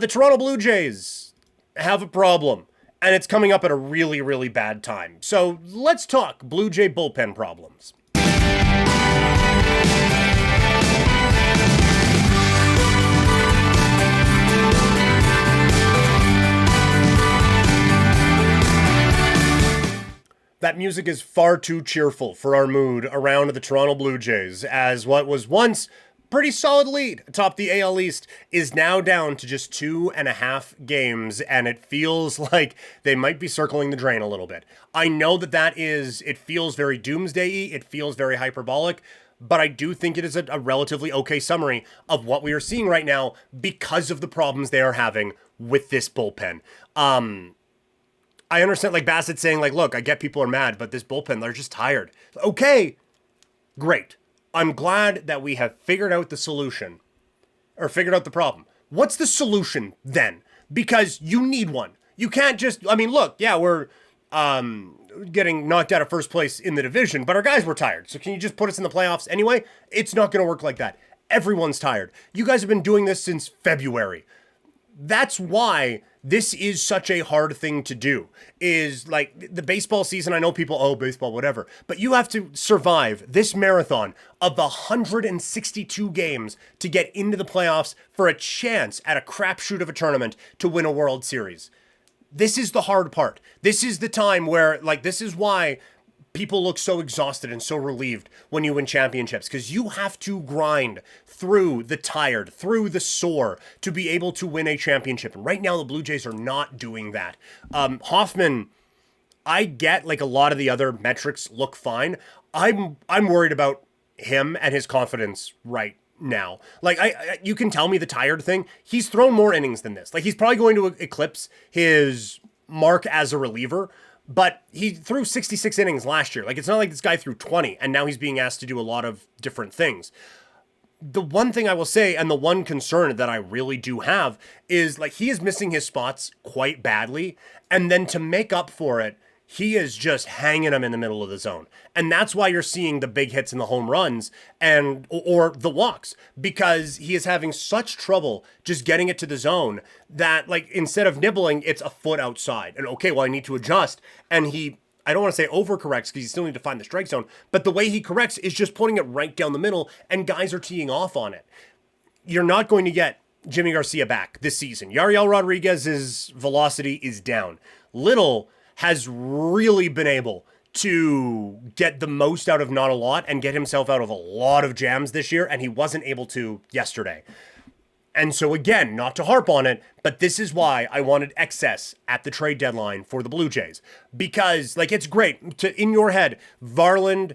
The Toronto Blue Jays have a problem, and it's coming up at a really, really bad time. So let's talk Blue Jay bullpen problems. That music is far too cheerful for our mood around the Toronto Blue Jays, as what was once pretty solid lead atop the AL East is now down to just 2.5 games, and it feels like they might be circling the drain a little bit. I know it feels very doomsday-y, it feels very hyperbolic, but I do think it is a relatively okay summary of what we are seeing right now because of the problems they are having with this bullpen. I understand, like, Bassett saying, like, look, I get people are mad, but this bullpen, they're just tired. Okay, great. I'm glad that we have figured out the solution, or figured out the problem. What's the solution then? Because you need one. You can't just, I mean, look, yeah, we're getting knocked out of first place in the division, but our guys were tired. So can you just put us in the playoffs anyway? It's not going to work like that. Everyone's tired. You guys have been doing this since February. That's why this is such a hard thing to do, is like the baseball season. I know people, oh, baseball, whatever, but you have to survive this marathon of 162 games to get into the playoffs for a chance at a crapshoot of a tournament to win a World Series. This is the hard part. This is the time where, like, this is why people look so exhausted and so relieved when you win championships, because you have to grind through the tired, through the sore to be able to win a championship. And right now, the Blue Jays are not doing that. Hoffman, I get, like, a lot of the other metrics look fine. I'm worried about him and his confidence right now. Like, you can tell me the tired thing. He's thrown more innings than this. Like, he's probably going to eclipse his mark as a reliever, but he threw 66 innings last year. Like, it's not like this guy threw 20, and now he's being asked to do a lot of different things. The one thing I will say, and the one concern that I really do have, is, like, he is missing his spots quite badly, and then to make up for it, he is just hanging them in the middle of the zone. And that's why you're seeing the big hits and the home runs or the walks, because he is having such trouble just getting it to the zone that, like, instead of nibbling, it's a foot outside. And okay, well, I need to adjust. And I don't want to say overcorrects, because you still need to find the strike zone, but the way he corrects is just putting it right down the middle, and guys are teeing off on it. You're not going to get Yimi García back this season. Yariel Rodriguez's velocity is down. Little has really been able to get the most out of not a lot and get himself out of a lot of jams this year, and he wasn't able to yesterday. And so again, not to harp on it, but this is why I wanted excess at the trade deadline for the Blue Jays. Because, like, it's great to, in your head, Varland,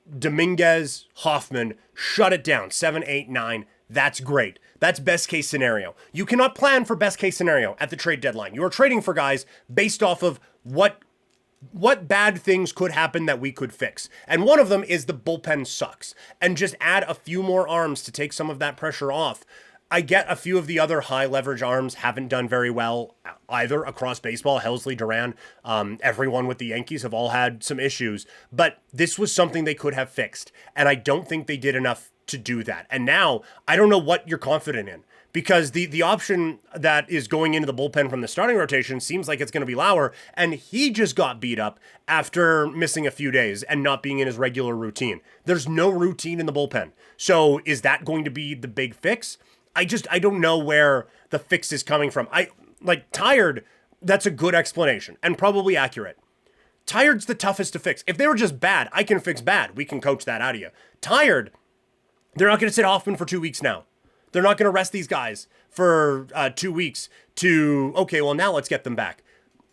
Domínguez, Hoffman, shut it down, 7, 8, 9, that's great. That's best case scenario. You cannot plan for best case scenario at the trade deadline. You are trading for guys based off of what bad things could happen that we could fix. And one of them is the bullpen sucks. And just add a few more arms to take some of that pressure off. I get a few of the other high leverage arms haven't done very well either across baseball. Helsley, Duran, everyone with the Yankees have all had some issues. But this was something they could have fixed. And I don't think they did enough to do that. And now I don't know what you're confident in, because the option that is going into the bullpen from the starting rotation seems like it's going to be Lauer, and he just got beat up after missing a few days and not being in his regular routine. There's no routine in the bullpen. So is that going to be the big fix? I don't know where the fix is coming from. Tired, that's a good explanation and probably accurate. Tired's the toughest to fix. If they were just bad, I can fix bad. We can coach that out of you. Tired, they're not going to sit Hoffman for 2 weeks now. They're not going to rest these guys for 2 weeks to, okay, well, now let's get them back.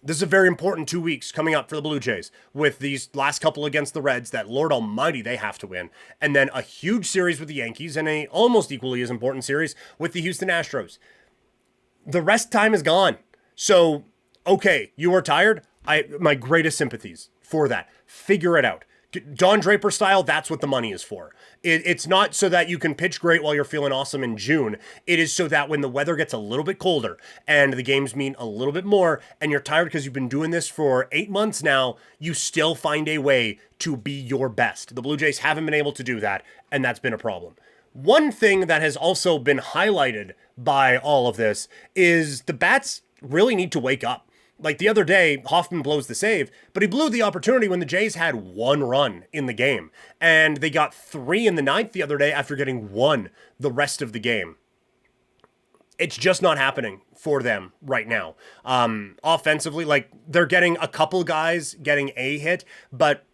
This is a very important 2 weeks coming up for the Blue Jays with these last couple against the Reds that, Lord Almighty, they have to win. And then a huge series with the Yankees and a almost equally as important series with the Houston Astros. The rest time is gone. So, okay, you are tired. My greatest sympathies for that. Figure it out. Don Draper style, that's what the money is for. It's not so that you can pitch great while you're feeling awesome in June. It is so that when the weather gets a little bit colder and the games mean a little bit more and you're tired because you've been doing this for 8 months now, you still find a way to be your best. The Blue Jays haven't been able to do that, and that's been a problem. One thing that has also been highlighted by all of this is the bats really need to wake up. Like the other day, Hoffman blows the save, but he blew the opportunity when the Jays had 1 run in the game. And they got 3 in the ninth the other day after getting 1 the rest of the game. It's just not happening for them right now. Offensively, like they're getting a couple guys getting a hit, but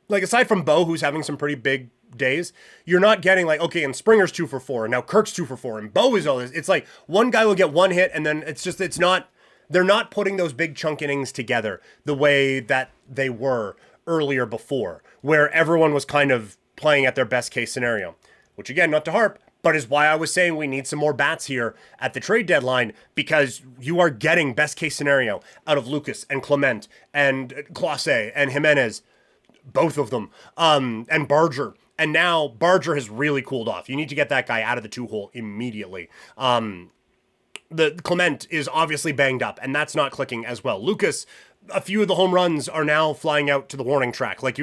like aside from Bo, who's having some pretty big days, you're not getting like, okay, and Springer's 2 for 4, and now Kirk's 2 for 4, and Bo is all this. It's like one guy will get 1 hit, and then it's not, they're not putting those big chunk innings together the way that they were earlier before, where everyone was kind of playing at their best case scenario, which again, not to harp, but is why I was saying we need some more bats here at the trade deadline, because you are getting best case scenario out of Lucas and Clement and Clase and Jimenez, both of them, and Barger. And now Barger has really cooled off. You need to get that guy out of the 2-hole immediately. The Clement is obviously banged up, and that's not clicking as well. Lucas, a few of the home runs are now flying out to the warning track. Like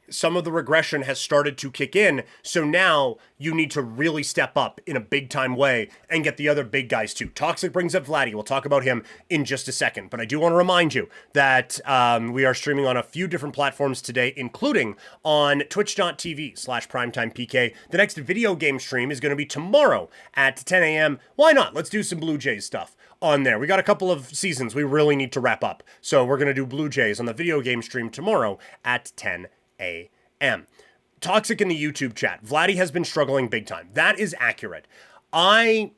some of the regression has started to kick in, so now you need to really step up in a big-time way and get the other big guys too. Toxic brings up Vladdy. We'll talk about him in just a second, but I do want to remind you that we are streaming on a few different platforms today, including on twitch.tv/primetimepk. The next video game stream is going to be tomorrow at 10 a.m. Why not? Let's do some Blue Jays stuff on there. We got a couple of seasons we really need to wrap up, so we're going to do Blue Jays on the video game stream tomorrow at 10 a.m. Toxic in the YouTube chat. Vladdy has been struggling big time. That is accurate. I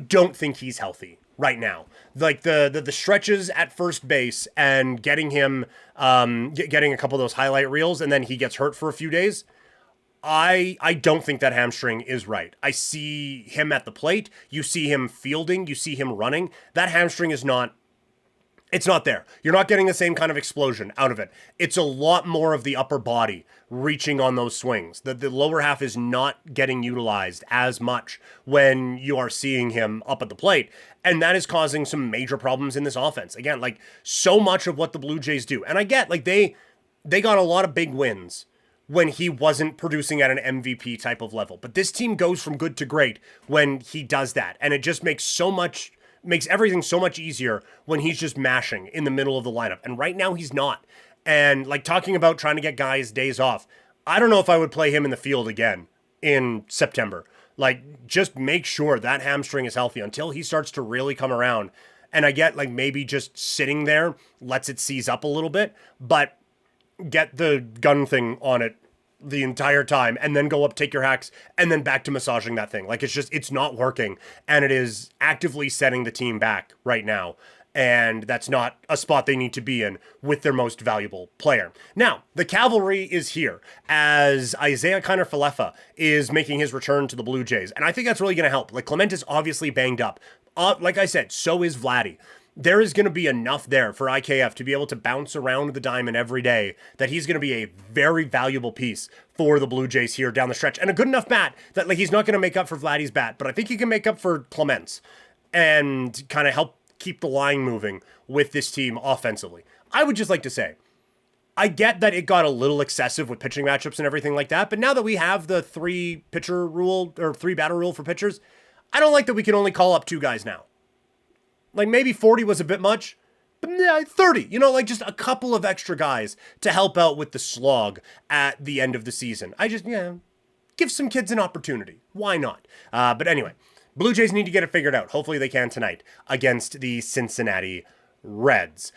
don't think he's healthy right now. Like the stretches at first base and getting him getting a couple of those highlight reels and then he gets hurt for a few days. I don't think that hamstring is right. I see him at the plate. You see him fielding. You see him running. That hamstring is not. It's not there. You're not getting the same kind of explosion out of it. It's a lot more of the upper body reaching on those swings. The lower half is not getting utilized as much when you are seeing him up at the plate. And that is causing some major problems in this offense. Again, like so much of what the Blue Jays do. And I get like they got a lot of big wins when he wasn't producing at an MVP type of level. But this team goes from good to great when he does that. And it just makes everything so much easier when he's just mashing in the middle of the lineup. And right now he's not. And like talking about trying to get guys days off, I don't know if I would play him in the field again in September. Like just make sure that hamstring is healthy until he starts to really come around. And I get like maybe just sitting there lets it seize up a little bit, but get the gun thing on it the entire time and then go up, take your hacks, and then back to massaging that thing. Like it's not working, and it is actively setting the team back right now. And that's not a spot they need to be in with their most valuable player. Now, the cavalry is here as Isaiah Kiner-Falefa is making his return to the Blue Jays. And I think that's really going to help. Like Clement is obviously banged up. Like I said, so is Vladdy. There is going to be enough there for IKF to be able to bounce around the diamond every day that he's going to be a very valuable piece for the Blue Jays here down the stretch. And a good enough bat that like he's not going to make up for Vladdy's bat, but I think he can make up for Clement's and kind of help keep the line moving with this team offensively. I would just like to say, I get that it got a little excessive with pitching matchups and everything like that, but now that we have the 3-pitcher rule or 3-batter rule for pitchers, I don't like that we can only call up 2 guys now. Like maybe 40 was a bit much, but 30, like just a couple of extra guys to help out with the slog at the end of the season. I just, give some kids an opportunity. Why not? But anyway, Blue Jays need to get it figured out. Hopefully they can tonight against the Cincinnati Reds.